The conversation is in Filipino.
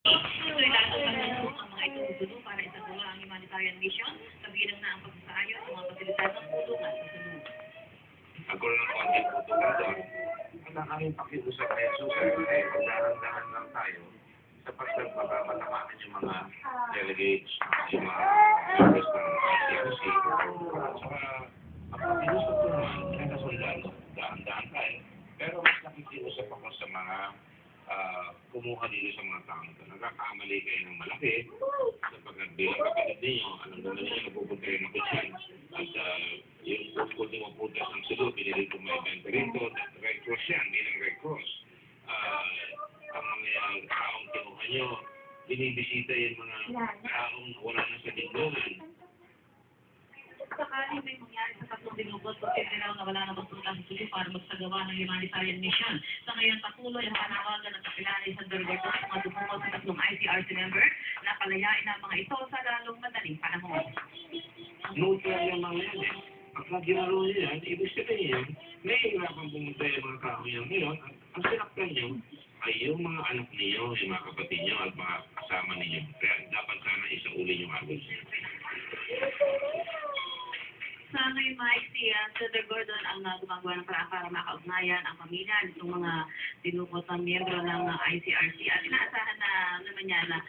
Tuloy lalo pagluto ang mga itumutulo para isagawa ang humanitarian mission, kabilang na ang pagsasaayos ng mga pasilidad ng tulungan sa sunod. Nagkaroon ng konting putukan doon. Ang aming pakiusap na yung ay magdahan-dahan lang tayo sapagkat baka matamaan yung mga delegates, yung mga members ng ICRC. At saka, ang pakiusap ko naman, kinakasundalo, dahan-dahan tayo. Pero mas nakikiusap ako sa mga kumuha dito sa mga taong ito. Nagkakamali kayo ng malaki sapagkat bilang kapatid ninyo, alam naman ninyo napupunta rin ako dyan. At yung kunting maputas ng sulo, pinili ko may event rito, Red Cross yan, bilang Red Cross. Ang mga taong kinuha nyo, binibisita yung mga taong wala na sa lingkungan. Sakali may mangyari sa tatlong binubot, pagkakiraw na wala na magpunta sa sulo para magsagawa ng humanitarian mission. Sa ngayon, patuloy ang panawagan ng kapilani sa Dergordo at mga dumungkot sa tatlong ICRC member na palayain ang mga ito sa lalong madaling panahon. Neutral yung mga yan eh. Pagka ginaro nyo yan, ibig sabihin yan, nahihirapan pumunta yung mga tao yan ngayon. Ang sinaktan nyo ay yung mga anak ninyo, yung mga kapatid nyo at mga kasama ninyo. Kaya dapat sana isauli yung agos. Sa ngayon, Mike, si Senator Gordon ang gumagawa ng paraan para makaugnayan ang pamilya nitong mga tinukot ng miyembro ng ICRC at inaasahan na naman niya na